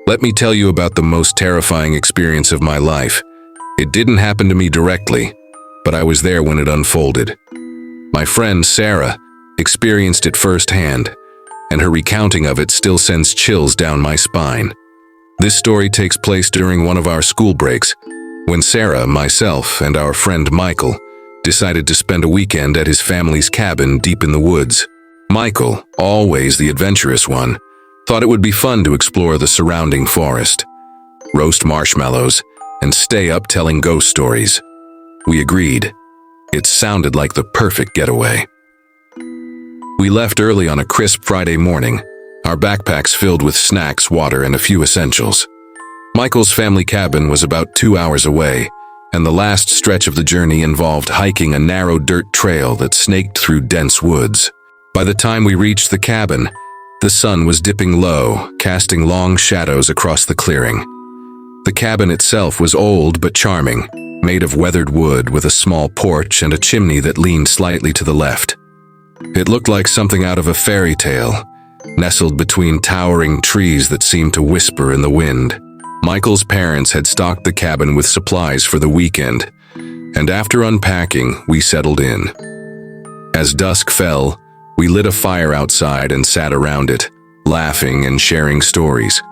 Let me tell you about the most terrifying experience of my life. It didn't happen to me directly, but I was there when it unfolded. My friend Sarah experienced it firsthand, and her recounting of it still sends chills down my spine. This story takes place during one of our school breaks, when Sarah, myself, and our friend Michael decided to spend a weekend at his family's cabin deep in the woods. Michael, always the adventurous one, thought it would be fun to explore the surrounding forest, roast marshmallows, and stay up telling ghost stories. We agreed. It sounded like the perfect getaway. We left early on a crisp Friday morning, our backpacks filled with snacks, water, and a few essentials. Michael's family cabin was about 2 hours away, and the last stretch of the journey involved hiking a narrow dirt trail that snaked through dense woods. By the time we reached the cabin, the sun was dipping low, casting long shadows across the clearing. The cabin itself was old but charming, made of weathered wood with a small porch and a chimney that leaned slightly to the left. It looked like something out of a fairy tale, nestled between towering trees that seemed to whisper in the wind. Michael's parents had stocked the cabin with supplies for the weekend, and after unpacking, we settled in. As dusk fell, we lit a fire outside and sat around it, laughing and sharing stories.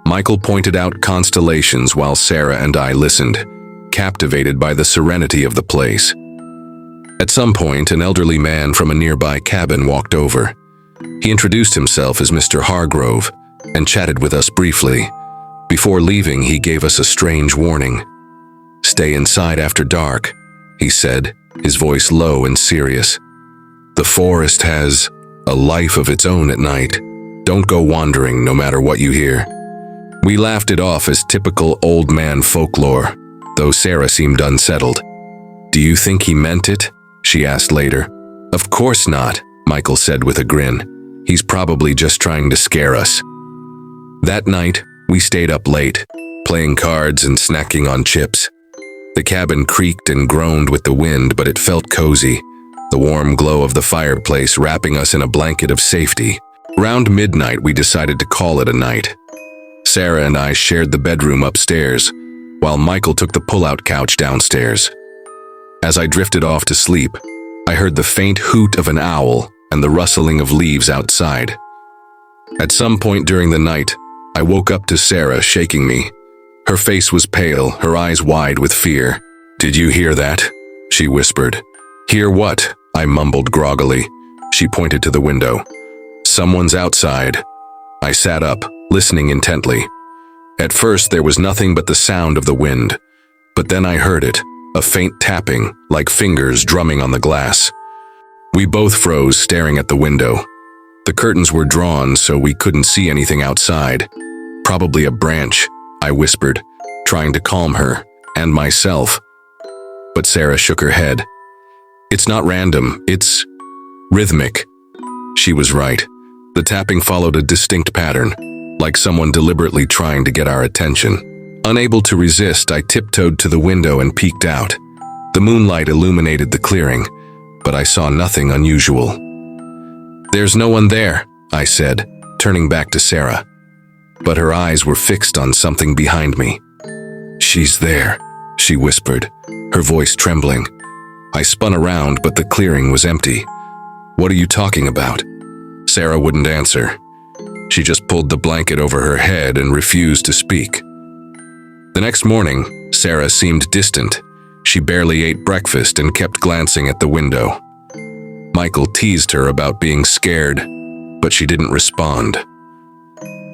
Michael pointed out constellations while Sarah and I listened, captivated by the serenity of the place. At some point, an elderly man from a nearby cabin walked over. He introduced himself as Mr. Hargrove and chatted with us briefly. Before leaving, he gave us a strange warning. "Stay inside after dark," he said, his voice low and serious. "The forest has a life of its own at night. Don't go wandering no matter what you hear." We laughed it off as typical old man folklore, though Sarah seemed unsettled. "Do you think he meant it?" she asked later. "Of course not," Michael said with a grin. "He's probably just trying to scare us." That night, we stayed up late, playing cards and snacking on chips. The cabin creaked and groaned with the wind, but it felt cozy, the warm glow of the fireplace wrapping us in a blanket of safety. Around midnight, we decided to call it a night. Sarah and I shared the bedroom upstairs, while Michael took the pull-out couch downstairs. As I drifted off to sleep, I heard the faint hoot of an owl and the rustling of leaves outside. At some point during the night, I woke up to Sarah shaking me. Her face was pale, her eyes wide with fear. "Did you hear that?" she whispered. "Hear what?" I mumbled groggily. She pointed to the window. "Someone's outside." I sat up, listening intently. At first, there was nothing but the sound of the wind, but then I heard it, a faint tapping, like fingers drumming on the glass. We both froze, staring at the window. The curtains were drawn, so we couldn't see anything outside. "Probably a branch," I whispered, trying to calm her, and myself. But Sarah shook her head. "It's not random, it's rhythmic." She was right. The tapping followed a distinct pattern, like someone deliberately trying to get our attention. Unable to resist, I tiptoed to the window and peeked out. The moonlight illuminated the clearing, but I saw nothing unusual. "There's no one there," I said, turning back to Sarah. But her eyes were fixed on something behind me. "She's there," she whispered, her voice trembling. I spun around, but the clearing was empty. "What are you talking about?" Sarah wouldn't answer. She just pulled the blanket over her head and refused to speak. The next morning, Sarah seemed distant. She barely ate breakfast and kept glancing at the window. Michael teased her about being scared, but she didn't respond.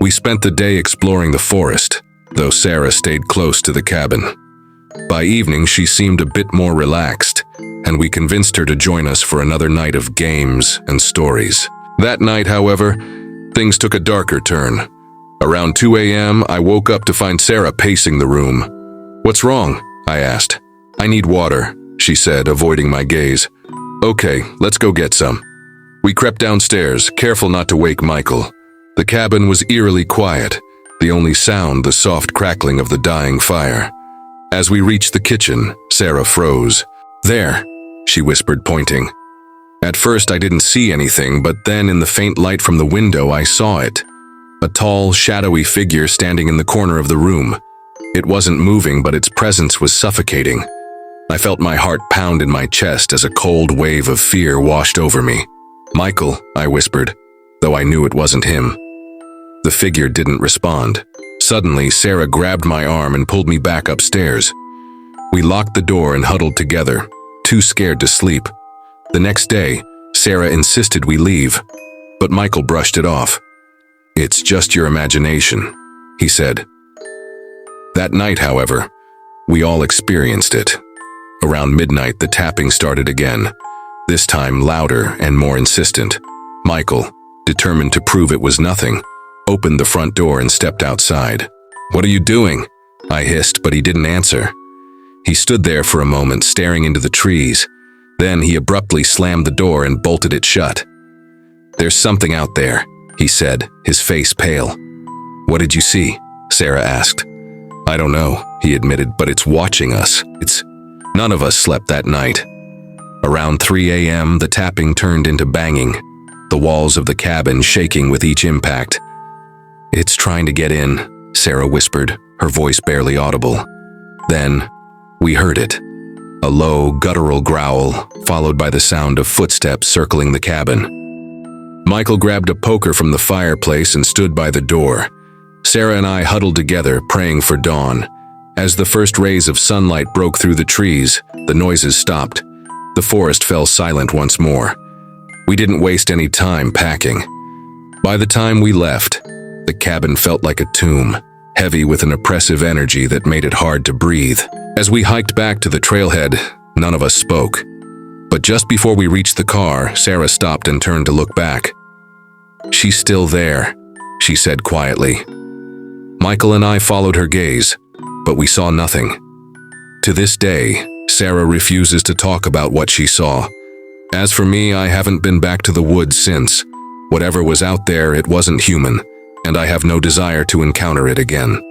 We spent the day exploring the forest, though Sarah stayed close to the cabin. By evening, she seemed a bit more relaxed, and we convinced her to join us for another night of games and stories. That night, however, things took a darker turn. Around 2 a.m., I woke up to find Sarah pacing the room. "What's wrong?" I asked. "I need water," she said, avoiding my gaze. "Okay, let's go get some." We crept downstairs, careful not to wake Michael. The cabin was eerily quiet, the only sound the soft crackling of the dying fire. As we reached the kitchen, Sarah froze. "There," she whispered, pointing. At first I didn't see anything, but then in the faint light from the window I saw it. a tall, shadowy figure standing in the corner of the room. It wasn't moving, but its presence was suffocating. I felt my heart pound in my chest as a cold wave of fear washed over me. "Michael," I whispered, though I knew it wasn't him. The figure didn't respond. Suddenly, Sarah grabbed my arm and pulled me back upstairs. We locked the door and huddled together, too scared to sleep. The next day, Sarah insisted we leave, but Michael brushed it off. "It's just your imagination," he said. That night, however, we all experienced it. Around midnight, the tapping started again, this time louder and more insistent. Michael, determined to prove it was nothing, opened the front door and stepped outside. "What are you doing?" I hissed, but he didn't answer. He stood there for a moment, staring into the trees. Then he abruptly slammed the door and bolted it shut. "There's something out there," he said, his face pale. "What did you see?" Sarah asked. "I don't know," he admitted, "but it's watching us. None of us slept that night." Around 3 a.m., the tapping turned into banging, the walls of the cabin shaking with each impact. "It's trying to get in," Sarah whispered, her voice barely audible. Then, we heard it. A low, guttural growl, followed by the sound of footsteps circling the cabin. Michael grabbed a poker from the fireplace and stood by the door. Sarah and I huddled together, praying for dawn. As the first rays of sunlight broke through the trees, the noises stopped. The forest fell silent once more. We didn't waste any time packing. By the time we left, the cabin felt like a tomb, heavy with an oppressive energy that made it hard to breathe. As we hiked back to the trailhead, none of us spoke. But just before we reached the car, Sarah stopped and turned to look back. "She's still there," she said quietly. Michael and I followed her gaze, but we saw nothing. To this day, Sarah refuses to talk about what she saw. As for me, I haven't been back to the woods since. Whatever was out there, it wasn't human, and I have no desire to encounter it again.